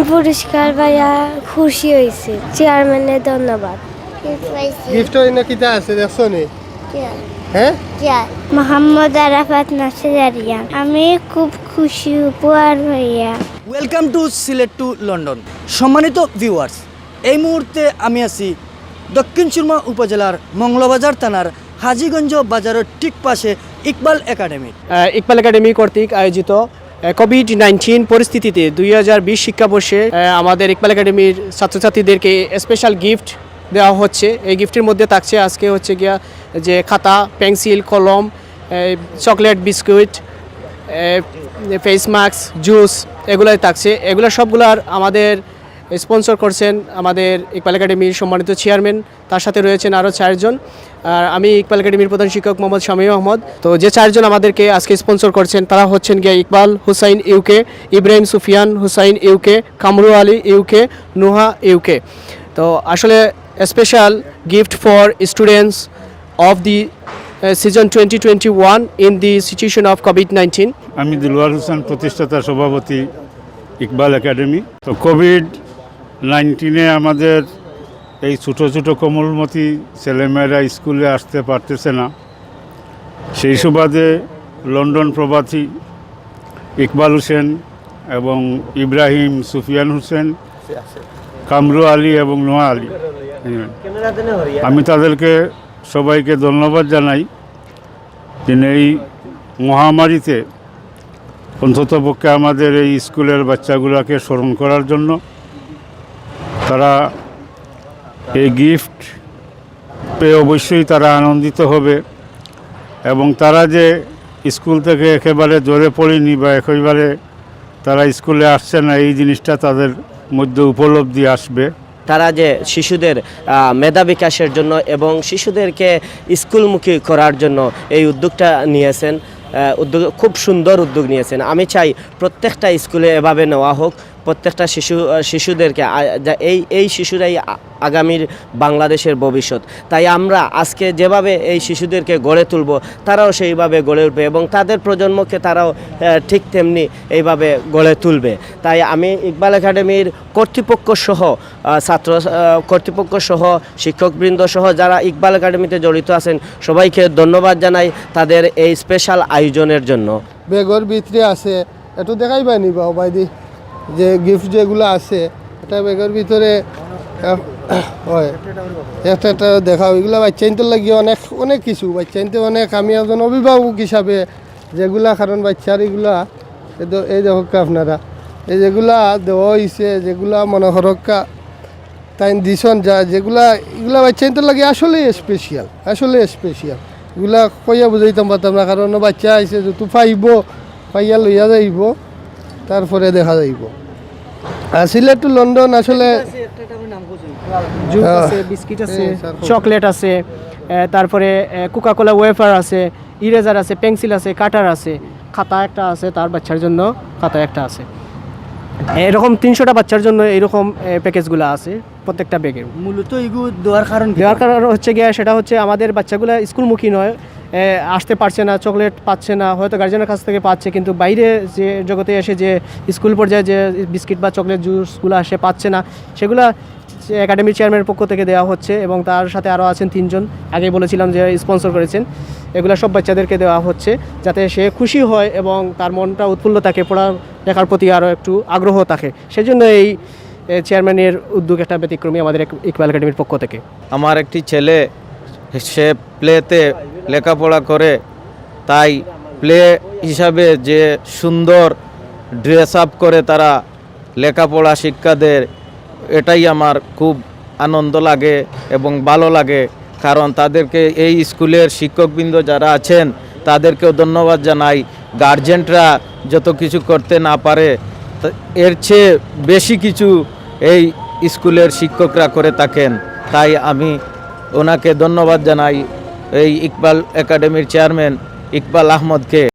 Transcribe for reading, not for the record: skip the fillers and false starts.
পুরস্কার পাইয়া খুশি হয়েছে, চেয়ারম্যানের ধন্যবাদ। গিফট এনে কিটা আছে দেখছো নি? হ্যাঁ, মোহাম্মদ আরাফাত নাসির আরিয়ান। আমি খুব খুশি উপহার ভাইয়া। Welcome to Sylhet to London. সম্মানিত ভিউয়ার্স, এই মুহূর্তে আমি আছি দক্ষিণ সুরমা উপজেলার মংলাবাজার থানার হাজীগঞ্জ বাজারের ঠিক পাশে ইকবাল একাডেমি। ইকবাল একাডেমি কর্তৃক আয়োজিত কোভিড-19 পরিস্থিতিতে 2020 শিক্ষাবর্ষে আমাদের ইকবাল একাডেমির ছাত্রছাত্রীদেরকে স্পেশাল গিফট দেওয়া হচ্ছে। এই গিফটের মধ্যে থাকছে আজকে হচ্ছে গিয়া যে খাতা, পেন্সিল, কলম, chocolate, biscuit, face mask, juice, এগুলাই থাকছে। এগুলো সবগুলার আমাদের স্পন্সর করছেন আমাদের ইকবাল একাডেমির সম্মানিত চেয়ারম্যান, তার সাথে রয়েছেন আরও 4 জন। আর আমি ইকবাল একাডেমির প্রধান শিক্ষক মোহাম্মদ শামীম আহমদ। তো যে 4 জন আমাদেরকে আজকে স্পন্সর করছেন তারা হচ্ছেন গিয়া Iqbal Hussain UK, Ibrahim Sufiyan Hussain UK, Kamru Ali UK, Nuha UK. তো আসলে special gift for students of the season 2021 in the situation of কোভিড-19। আমি দিলওয়ার হোসেন, প্রতিষ্ঠাতা সভাপতি ইকবাল একাডেমি। তো কোভিড-19 আমাদের এই ছোটো ছোটো কোমলমতি ছেলেমেয়েরা স্কুলে আসতে পারতেছে না। সেই সুবাদে লন্ডন প্রবাসী ইকবাল হোসেন এবং ইব্রাহিম সুফিয়ান হোসেন, কামরু আলী এবং নোয়া আলী, আমি তাদেরকে সবাইকে ধন্যবাদ জানাই যে এই মহামারীতে অন্ততপক্ষে আমাদের এই স্কুলের বাচ্চাগুলোকে স্মরণ করার জন্য তারা এই গিফট পেয়ে অবশ্যই তারা আনন্দিত হবে। এবং তারা যে স্কুল থেকে একেবারে জ্বরে পড়েনি বা একেবারে তারা স্কুলে আসছে না, এই জিনিসটা তাদের মধ্যে উপলব্ধি আসবে। তারা যে শিশুদের মেধা বিকাশের জন্য এবং শিশুদেরকে স্কুলমুখী করার জন্য এই উদ্যোগটা নিয়েছেন, খুব সুন্দর উদ্যোগ নিয়েছেন। আমি চাই প্রত্যেকটা স্কুলে এভাবে নেওয়া হোক। প্রত্যেকটা শিশুদেরকে এই শিশুরাই আগামীর বাংলাদেশের ভবিষ্যৎ। তাই আমরা আজকে যেভাবে এই শিশুদেরকে গড়ে তুলব, তারাও সেইভাবে গড়ে উঠবে এবং তাদের প্রজন্মকে তারাও ঠিক তেমনি এইভাবে গড়ে তুলবে। তাই আমি ইকবাল একাডেমির কর্তৃপক্ষ সহ কর্তৃপক্ষ সহ শিক্ষকবৃন্দ সহ যারা ইকবাল একাডেমিতে জড়িত আছেন সবাইকে ধন্যবাদ জানাই তাদের এই স্পেশাল আয়োজনের জন্য। বেগর ভিতরে আছে, একটু দেখাই পাইনি বাবা বাইদি যে গিফট যেগুলো আছে, এটা ব্যাগের ভিতরে হয় একটা দেখা। ওইগুলো বাচ্চাইনতে লাগিয়ে অনেক অনেক কিছু বাচ্চাইনতে অনেক। আমি একজন অভিভাবক হিসাবে যেগুলা, কারণ বাচ্চার এগুলা এই দেখকা আপনারা এই যেগুলা দেওয়া হয়েছে, যেগুলা মনে হরক্কা তাই দিছন যেগুলা এগুলা বাচ্চাইনতে লাগে আসলে স্পেশাল, আসলে স্পেশাল। এগুলা কইয়া বুঝাইতাম পারতাম না, কারণ বাচ্চা আইসে যত পাইয়া লইয়া যাইব, তারপরে দেখা যাইব। আর সিলেট টু লন্ডন আসলে জুস আছে, বিস্কিট আছে, চকলেট আছে, তারপরে কোকাকোলা ওয়েফার আছে, ইরেজার আছে, পেন্সিল আছে, কাটার আছে, খাতা একটা আছে, তার বাচ্চার জন্য খাতা একটা আছে। এরকম 300টা বাচ্চার জন্য এইরকম প্যাকেজগুলো আছে প্রত্যেকটা ব্যাগের। মূলত এগুলো দেওয়ার কারণ হচ্ছে গিয়া সেটা হচ্ছে আমাদের বাচ্চাগুলো স্কুলমুখী নয়, আসতে পারছে না, চকলেট পাচ্ছে না, হয়তো গার্জেনের কাছ থেকে পাচ্ছে, কিন্তু বাইরে যে জগতে এসে যে স্কুল পর্যায়ে যে বিস্কিট বা চকলেট জুসগুলো আসে পাচ্ছে না, সেগুলো একাডেমির চেয়ারম্যানের পক্ষ থেকে দেওয়া হচ্ছে। এবং তার সাথে আরও আছেন 3 জন, আগে বলেছিলাম যে স্পন্সর করেছেন। এগুলো সব বাচ্চাদেরকে দেওয়া হচ্ছে যাতে সে খুশি হয় এবং তার মনটা উৎফুল্ল থাকে, পড়ালেখার প্রতি আরও একটু আগ্রহ থাকে। সেজন্য এই চেয়ারম্যানের উদ্যোগ একটা ব্যতিক্রমী আমাদের ইকবাল একাডেমির পক্ষ থেকে। আমার একটি ছেলে, সে প্লেতে লেখাপড়া করে, তাই প্লে হিসাবে যে সুন্দর ড্রেস আপ করে তারা লেখাপড়া শিক্ষা দেয়, এটাই আমার খুব আনন্দ লাগে এবং ভালো লাগে। কারণ তাদেরকে এই স্কুলের শিক্ষকবৃন্দ যারা আছেন তাদেরকেও ধন্যবাদ জানাই। গার্জেনরা যত কিছু করতে না পারে এর চেয়ে বেশি কিছু এই স্কুলের শিক্ষকরা করে থাকেন। তাই আমি ওনাকে ধন্যবাদ জানাই, এই ইকবাল একাডেমির চেয়ারম্যান ইকবাল আহমদকে।